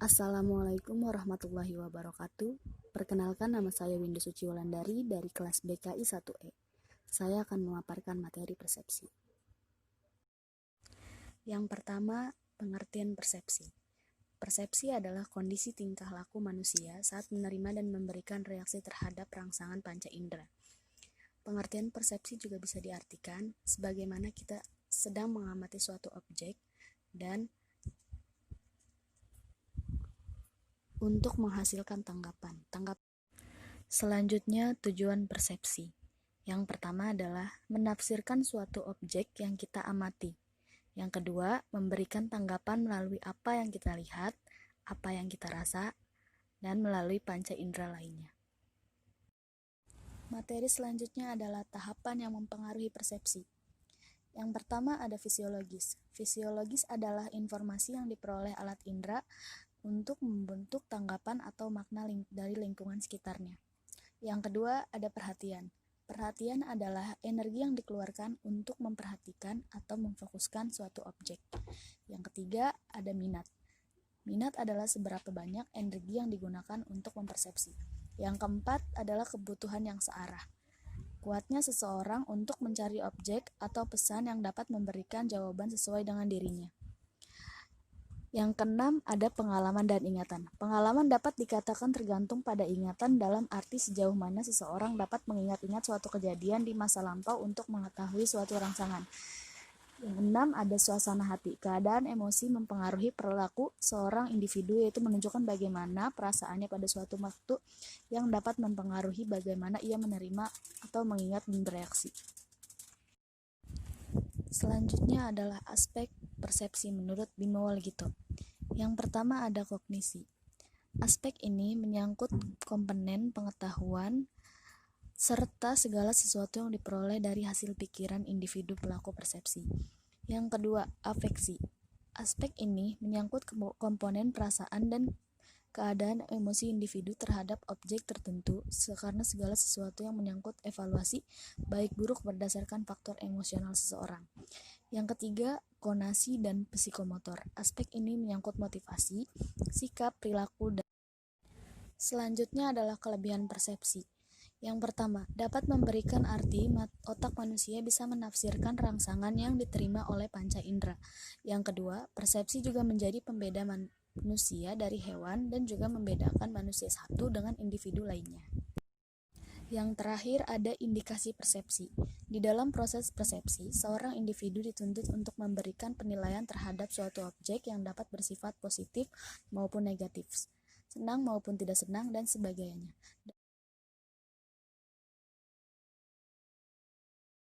Assalamualaikum warahmatullahi wabarakatuh. Perkenalkan, nama saya Windu Suci Wulandari dari kelas BKI 1E. Saya akan memaparkan materi persepsi. Yang pertama, pengertian persepsi. Persepsi adalah kondisi tingkah laku manusia saat menerima dan memberikan reaksi terhadap rangsangan panca indera. Pengertian persepsi juga bisa diartikan sebagaimana kita sedang mengamati suatu objek dan untuk menghasilkan tanggapan. Selanjutnya, tujuan persepsi. Yang pertama adalah menafsirkan suatu objek yang kita amati. Yang kedua, memberikan tanggapan melalui apa yang kita lihat, apa yang kita rasa, dan melalui panca indera lainnya. Materi selanjutnya adalah tahapan yang mempengaruhi persepsi. Yang pertama ada fisiologis. Fisiologis adalah informasi yang diperoleh alat indera untuk membentuk tanggapan atau makna dari lingkungan sekitarnya. Yang kedua ada perhatian. Perhatian adalah energi yang dikeluarkan untuk memperhatikan atau memfokuskan suatu objek. Yang ketiga ada minat. Minat adalah seberapa banyak energi yang digunakan untuk mempersepsi. Yang keempat adalah kebutuhan yang searah. Kuatnya seseorang untuk mencari objek atau pesan yang dapat memberikan jawaban sesuai dengan dirinya. Yang keenam ada pengalaman dan ingatan. Pengalaman dapat dikatakan tergantung pada ingatan dalam arti sejauh mana seseorang dapat mengingat-ingat suatu kejadian di masa lampau untuk mengetahui suatu rangsangan. Yang enam ada suasana hati. Keadaan emosi mempengaruhi perilaku seorang individu, yaitu menunjukkan bagaimana perasaannya pada suatu waktu yang dapat mempengaruhi bagaimana ia menerima atau mengingat dan bereaksi. Selanjutnya adalah aspek persepsi menurut Bimo Walgito. Yang pertama ada kognisi. Aspek ini menyangkut komponen pengetahuan serta segala sesuatu yang diperoleh dari hasil pikiran individu pelaku persepsi. Yang kedua, afeksi. Aspek ini menyangkut komponen perasaan dan keadaan emosi individu terhadap objek tertentu, karena segala sesuatu yang menyangkut evaluasi baik buruk berdasarkan faktor emosional seseorang. Yang ketiga, konasi dan psikomotor. Aspek ini menyangkut motivasi, sikap, perilaku, dan selanjutnya adalah kelebihan persepsi. Yang pertama, dapat memberikan arti otak manusia bisa menafsirkan rangsangan yang diterima oleh panca indera. Yang kedua, persepsi juga menjadi pembeda manusia dari hewan dan juga membedakan manusia satu dengan individu lainnya. Yang terakhir ada indikasi persepsi. Di dalam proses persepsi, seorang individu dituntut untuk memberikan penilaian terhadap suatu objek yang dapat bersifat positif maupun negatif, senang maupun tidak senang, dan sebagainya.